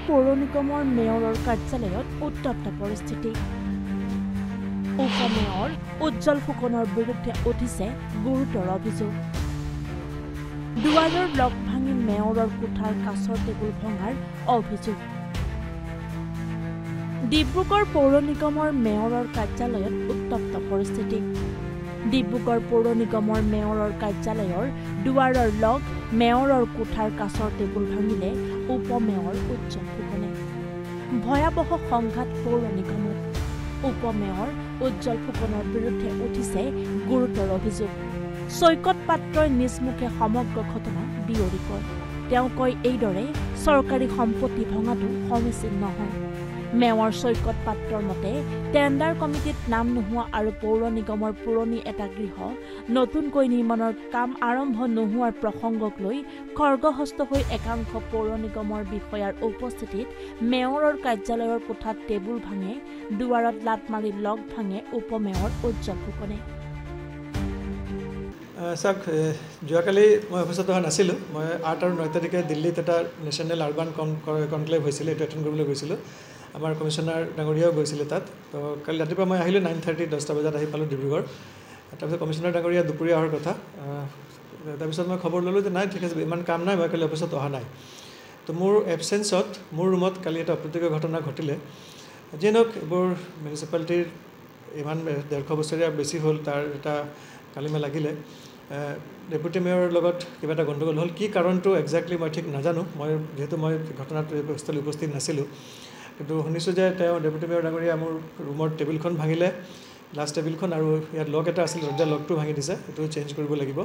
পৌৰ নিগমৰ মেয়ৰৰ কাৰ্যালয়ত উত্তপ্ত পৰিস্থিতি। উপমেয়ৰ উজ্জ্বল ফুকনৰ বিৰুদ্ধে উঠিছে গুৰুতৰ অভিযোগ। দুৱাৰৰ লক ভাঙি মেয়ৰৰ কোঠাৰ কাছৰ টেবুল ভঙাৰ অভিযোগ। ডিব্ৰুগড় পৌৰ নিগমৰ মেয়ৰৰ কাৰ্যালয়ত উত্তপ্ত পৰিস্থিতি। ডিব্ৰুগড় পৌৰ নিগমৰ মেয়ৰৰ কাৰ্যালয়ৰ দুৱাৰৰ লক মেয়ৰৰ কোঠাৰ কাছৰ টেবুল ভাঙিলে উপমেয়ৰ উজ্জ্বল ফুকনে। ভয়াৱহ সংঘাত পৌৰ নিগমত। উপমেয়ৰ উজ্জ্বল ফুকনৰ বিৰুদ্ধে উঠিছে গুৰুতৰ অভিযোগ। চৈকত পাত্ৰই নিজ মুখে সমগ্ৰ ঘটনা বিয়ৰি কয়। তেওঁ কয় এইদৰে চৰকাৰী সম্পত্তি ভঙাটো সমীচীন নহয়। মেয়ৰ চৈকত পাত্ৰৰ মতে টেণ্ডাৰ কমিটিত নাম নোহোৱা আৰু পৌৰ নিগমৰ পুৰণি এটা গৃহ নতুনকৈ নিৰ্মাণৰ কাম আৰম্ভ নোহোৱাৰ প্ৰসংগক লৈ খৰ্গহস্ত হৈ একাংশ পৌৰ নিগমৰ বিষয়াৰ উপস্থিতিত মেয়ৰৰ কাৰ্যালয়ৰ কোঠাত টেবুল ভাঙে, দুৱাৰত লাট মাৰি লক ভাঙে উপমেয়ৰ উজ্জ্বল ফুকনে। চাওক, যোৱাকালি মই অফিচত অহা নাছিলোঁ। মই 8 আৰু 9 তাৰিখে দিল্লীত এটা নেশ্যনেল আৰ্বান কনক্লেভ হৈছিলে, এইটো এটেণ্ড কৰিবলৈ গৈছিলোঁ। আমাৰ কমিশ্যনাৰ ডাঙৰীয়াও গৈছিলে তাত। তো কালি ৰাতিপুৱা মই আহিলোঁ 9:30 10টা বজাত আহি পালোঁ ডিব্ৰুগড়। তাৰপিছত কমিশ্যনাৰ ডাঙৰীয়া দুপৰীয়া অহাৰ কথা। তাৰপিছত মই খবৰ ল'লোঁ যে নাই, ঠিক আছে, ইমান কাম নাই, মই কালি অফিচত অহা নাই। তো মোৰ এবচেঞ্চত মোৰ ৰুমত কালি এটা অপ্ৰীতিকৰ ঘটনা ঘটিলে। যিয়ে নহওক, এইবোৰ মিউনিচিপালিটিৰ ইমান 150 বছৰীয়া বেছি হ'ল, তাৰ এটা কালিমা লাগিলে। ডেপুটি মেয়ৰৰ লগত কিবা এটা গণ্ডগোল হ'ল। কি কাৰণটো একজেক্টলি মই ঠিক নাজানো, যিহেতু মই ঘটনাস্থলীত উপস্থিত নাছিলোঁ। কিন্তু শুনিছোঁ যে তেওঁ ডেপুটি মেয়ৰ ডাঙৰীয়া মোৰ ৰুমৰ টেবুলখন ভাঙিলে, গ্লাছ টেবুলখন, আৰু ইয়াত লক এটা আছিল, দৰ্জাৰ লকটো ভাঙি দিছে, সেইটো চেঞ্জ কৰিব লাগিব।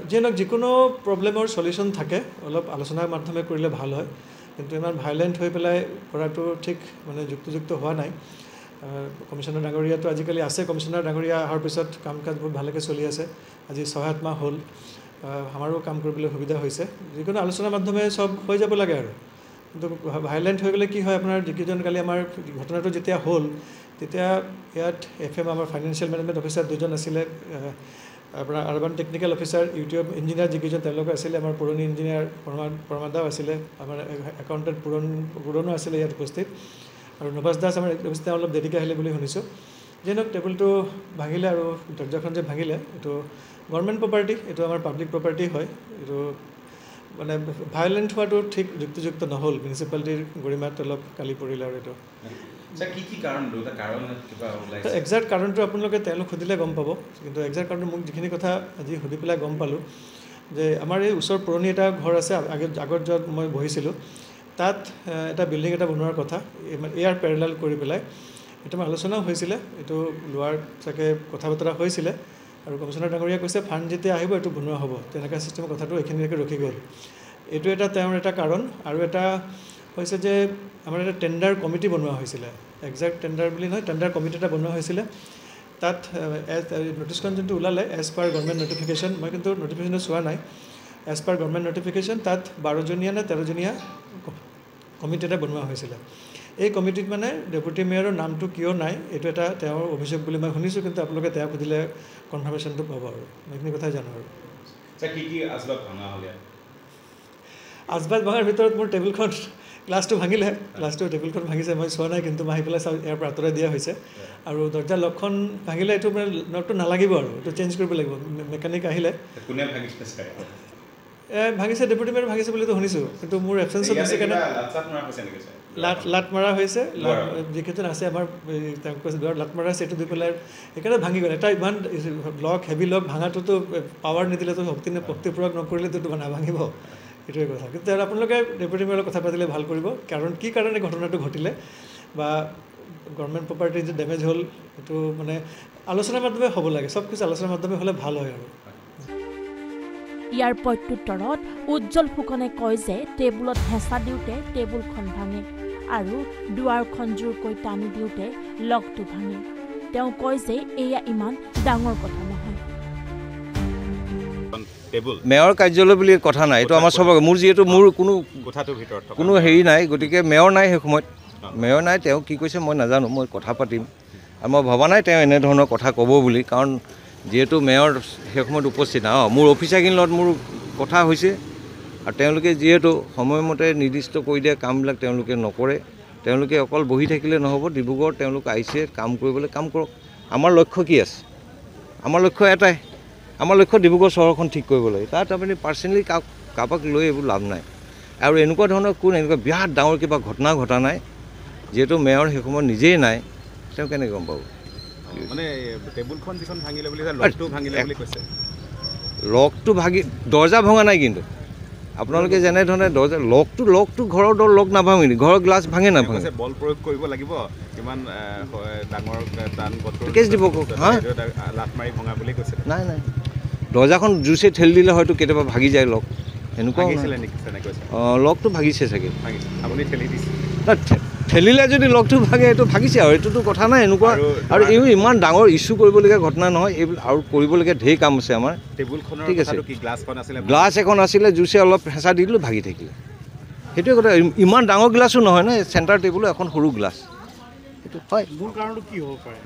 যিয়ে নহওক, যিকোনো প্ৰব্লেমৰ চলিউশ্যন থাকে, অলপ আলোচনাৰ মাধ্যমে কৰিলে ভাল হয়। কিন্তু ইমান ভাইলেণ্ট হৈ পেলাই কৰাটো ঠিক যুক্তিযুক্ত হোৱা নাই। কমিশ্যনাৰ ডাঙৰীয়াটো আজিকালি আছে। কমিশ্যনাৰ ডাঙৰীয়া অহাৰ পিছত কাম কাজবোৰ ভালকৈ চলি আছে। আজি 6-7 মাহ হ'ল। আমাৰো কাম কৰিবলৈ সুবিধা হৈছে। যিকোনো আলোচনাৰ মাধ্যমে চব হৈ যাব লাগে আৰু। কিন্তু ভাইলেণ্ট হৈ গ'লে কি হয়, আপোনাৰ যিকেইজন কালি আমাৰ ঘটনাটো যেতিয়া হ'ল, তেতিয়া ইয়াত FM আমাৰ ফাইনেন্সিয়েল মেনেজমেণ্ট অফিচাৰ 2জন আছিলে, আপোনাৰ urban technical officer YouTube engineer যিকেইজন তেওঁলোক আছিলে, আমাৰ পুৰণি ইঞ্জিনিয়াৰ প্ৰমাদাও আছিলে, আমাৰ একাউণ্টেণ্ট পুৰণো আছিলে ইয়াত উপস্থিত, আৰু নভাছ দাস আমাৰ অফিচতে অলপ দেৰিকৈ আহিলে বুলি শুনিছোঁ। যিয়ে নহওক, টেবুলটো ভাঙিলে আৰু দৰ্জাখন যে ভাঙিলে, এইটো গভৰ্ণমেণ্ট প্ৰপাৰ্টি, এইটো আমাৰ পাব্লিক প্ৰপাৰ্টি হয়। এইটো ভাইলেণ্ট হোৱাটো ঠিক যুক্তিযুক্ত নহ'ল। মিউনিচিপালিটিৰ গৰিমাত অলপ কালি পৰিলে। আৰু এইটো একজেক্ট কাৰণটো আপোনালোকে তেওঁলোক সুধিলে গম পাব। কিন্তু একজেক্ট কাৰণটো মোক যিখিনি কথা আজি সুধি পেলাই গম পালোঁ যে আমাৰ এই ওচৰত পুৰণি এটা ঘৰ আছে, আগত য'ত মই বহিছিলোঁ, তাত এটা বিল্ডিং এটা বনোৱাৰ কথা, ইয়াৰ পেৰেলাল কৰি পেলাই এইটো আলোচনাও হৈছিলে। এইটো লোৱাৰ চাগে কথা বতৰা হৈছিলে, আৰু কমিশ্যনাৰ ডাঙৰীয়া কৈছে ফাণ্ড যেতিয়া আহিব এইটো বনোৱা হ'ব। তেনেকুৱা ছিষ্টেমৰ কথাটো এইখিনিলৈকে ৰখি গ'ল। এইটো এটা তেওঁৰ এটা কাৰণ। আৰু এটা হৈছে যে আমাৰ এটা টেণ্ডাৰ কমিটি বনোৱা হৈছিলে, একজেক্ট টেণ্ডাৰ বুলি নহয়, টেণ্ডাৰ কমিটি এটা বনোৱা হৈছিলে। তাত নটিছখন যোনটো ওলালে এজ পাৰ গভৰ্ণমেণ্ট নটিফিকেশ্যন, মই কিন্তু নটিফিকেশ্যনটো চোৱা নাই, এজ পাৰ গভৰ্ণমেণ্ট নটিফিকেশ্যন তাত 12জনীয়া নে 13জনীয়া কমিটি এটা বনোৱা হৈছিলে। এই কমিটিত ডেপুটি মেয়ৰৰ নামটো কিয় নাই, এইটো এটা তেওঁৰ অভিযোগ বুলি মই শুনিছোঁ। কিন্তু আপোনালোকে তেওঁক সুধিলে কনফাৰ্মেশ্যনটো পাব। আৰু মই এইখিনি কথাই জানো। আৰু আচবাব ভঙাৰ ভিতৰত মোৰ টেবুলখন, গ্লাছটো ভাঙিলে, টেবুলখন ভাঙিছে, মই চোৱা নাই। কিন্তু মই আহি পেলাই ইয়াৰ পৰা আঁতৰাই দিয়া হৈছে। আৰু দৰ্জাৰ লকখন ভাঙিলে, এইটো লকটো নালাগিব, আৰু এইটো চেঞ্জ কৰিব লাগিব। মেকানিক আহিলে। ভাঙিছে, ডেপুটি মেয়ৰ ভাঙিছে বুলিতো শুনিছোঁ। কিন্তু মোৰ এবচেঞ্চত হৈছে কাৰণে লাট মৰা হৈছে। যিকেইজন আছে আমাৰ তেওঁক কৈছে লাট মৰা আছে, এইটো দি পেলাই সেইকাৰণে ভাঙি গ'ল। এটা ইমান লক, হেভি লক ভাঙাটোতো পাৱাৰ নিদিলেতো, শক্তি প্ৰয়োগ নকৰিলেতো নাভাঙিব, এইটোৱে কথা। কিন্তু আপোনালোকে ডেপুটি মেয়ৰৰ কথা পাতিলে ভাল কৰিব। কাৰণ কি কাৰণে ঘটনাটো ঘটিলে বা গভৰ্ণমেণ্ট প্ৰপাৰ্টি যে ডেমেজ হ'ল, এইটো আলোচনাৰ মাধ্যমে হ'ব লাগে। চব কিছু আলোচনাৰ মাধ্যমে হ'লে ভাল হয়। আৰু ইয়াৰ প্ৰত্যুত্তৰত উজ্জ্বল ফুকনে কয় যে টেবুলত হেঁচা দিওঁতে টেবুলখন ভাঙে আৰু দুৱাৰখন জোৰকৈ টানি দিওঁতে লকটো ভাঙে। তেওঁ কয় যে এয়া ইমান ডাঙৰ কথা নহয়। মেয়ৰ কাৰ্যালয় বুলি কথা নাই, এইটো আমাৰ চবকে। মোৰ যিহেতু মোৰ কোনো হেৰি নাই, গতিকে মেয়ৰ নাই, সেই সময়ত মেয়ৰ নাই। তেওঁ কি কৈছে মই নাজানো, মই কথা পাতিম। আৰু মই ভবা নাই তেওঁ এনেধৰণৰ কথা ক'ব বুলি, কাৰণ যিহেতু মেয়ৰ সেই সময়ত উপস্থিত। মোৰ অফিচাৰখিনিৰ লগত মোৰ কথা হৈছে, আৰু তেওঁলোকে যিহেতু সময়মতে নিৰ্দিষ্ট কৰি দিয়া কামবিলাক তেওঁলোকে নকৰে তেওঁলোকে অকল বহি থাকিলে নহ'ব ডিব্ৰুগড় তেওঁলোক আহিছে কাম কৰিবলৈ কাম কৰক আমাৰ লক্ষ্য কি আছে আমাৰ লক্ষ্য এটাই আমাৰ লক্ষ্য ডিব্ৰুগড় চহৰখন ঠিক কৰিব লাগে তাত আপুনি পাৰ্চনেলি কাৰোবাক লৈ এইবোৰ লাভ নাই আৰু এনেকুৱা ধৰণৰ কোন এনেকুৱা বিৰাট ডাঙৰ কিবা ঘটনা ঘটা নাই যিহেতু মেয়ৰ সেই সময়ত নিজেই নাই তেওঁ কেনেকৈ গম পাব মানে টেবুলখন যিখন ভাঙিলে বুলি লকটো ভাঙিলে বুলি কৈছে লকটো ভাঙি দৰ্জা ভঙা নাই কিন্তু আপোনালোকে যেনেধৰণে দৰ্জা লকটো ঘৰৰ লক নাভাঙে নেকি ঘৰৰ গ্লাছ ভাঙে নাভাঙে বল প্ৰয়োগ কৰিব লাগিব কিমান ডাঙৰ টান বটল কেছ দিব হা লাট মাৰি ভঙা বুলি কৈছে নাই নাই দৰ্জাখন জুচে ঠেলি দিলে হয়তো কেতিয়াবা ভাগি যায় লক এনেকুৱা লকটো ভাগিছে চাগে আপুনি ঠেলি দিছে ঠেলিলে যদি লগটো ভাগে এইটো ভাগিছে আৰু এইটোতো কথা নাই এনেকুৱা আৰু এই ইমান ডাঙৰ ইছ্যু কৰিবলগীয়া ঘটনা নহয় এইবিলাক আৰু কৰিবলগীয়া ঢেৰ কাম আছে আমাৰ ঠিক আছে গ্লাছ এখন আছিলে জুচে অলপ হেঁচা দি দিলোঁ ভাগি থাকিলে সেইটোৱে কথা ইমান ডাঙৰ গ্লাছো নহয় ন চেণ্টাৰ টেবুলো এখন সৰু গ্লাছ সেইটো হয় মূল কাৰণটো কি হ'ব পাৰে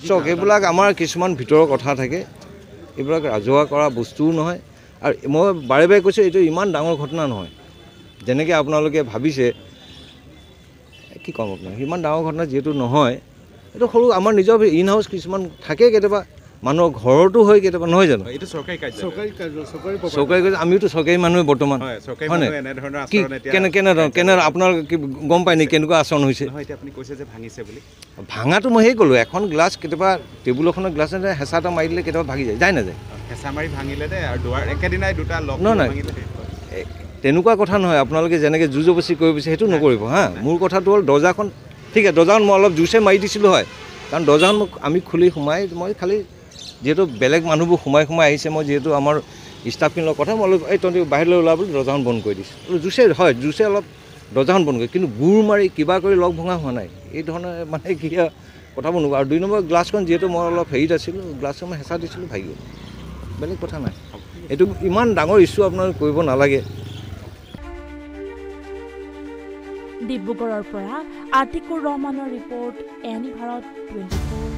চাওক এইবিলাক আমাৰ কিছুমান ভিতৰৰ কথা থাকে এইবিলাক ৰাজহুৱা কৰা বস্তুও নহয় আৰু মই বাৰে বাৰে কৈছোঁ এইটো ইমান ডাঙৰ ঘটনা নহয় যেনেকৈ আপোনালোকে ভাবিছে কি ক'ম আপোনাক ইমান ডাঙৰ ঘটনা যিহেতু নহয় এইটো সৰু আমাৰ নিজৰ ইন হাউচ কিছুমান থাকে কেতিয়াবা মানুহৰ ঘৰতো হয় কেতিয়াবা নহয় জানো এইটো চৰকাৰী আমিওতো চৰকাৰী মানুহে বৰ্তমান হয়নে কি কেনে আপোনালোকে গম পায় নেকি কেনেকুৱা আচৰণ হৈছে ভাঙাটো মই সেই ক'লোঁ এখন গ্লাছ কেতিয়াবা টেবুল এখনৰ গ্লাছ হেঁচা এটা মাৰি দিলে কেতিয়াবা ভাগি যায় নাযায় হেঁচা মাৰি ভাঙিলে দে আৰু একেদিনাই দুটা লক নহয় তেনেকুৱা কথা নহয় আপোনালোকে যেনেকৈ জোৰ জবৰদস্তি কৰিব বিচাৰে সেইটো নকৰিব হা মোৰ কথাটো হ'ল দৰ্জাখন ঠিক আছে দৰ্জাখন মই অলপ জোৰচে মাৰি দিছিলোঁ হয় কাৰণ দৰ্জাখন মোক আমি খুলি সোমাই মই খালি যিহেতু বেলেগ মানুহবোৰ সোমাই আহিছে মই যিহেতু আমাৰ ষ্টাফখিনিৰ লগত কথা মই অলপ এই তহঁতি বাহিৰলৈ ওলা বুলি দৰ্জাখন বন্ধ কৰি দিছোঁ জুচে অলপ দৰ্জাখন বন্ধ কৰি কিন্তু গুৰ মাৰি কিবা কৰি লগ ভঙা হোৱা নাই এই ধৰণে মানে কি কথাবোৰ নকওঁ আৰু 2 নম্বৰ গ্লাছখন যিহেতু মই অলপ হেৰিত আছিলোঁ গ্লাছখন মই হেঁচা দিছিলোঁ ভাগি গ'ল বেলেগ কথা নাই এইটো ইমান ডাঙৰ ইছ্যু আপোনালোকে কৰিব নালাগে ডিব্ৰুগড়ৰ পৰা আতিকুৰ ৰহমানৰ ৰিপৰ্ট এনি ভাৰত 24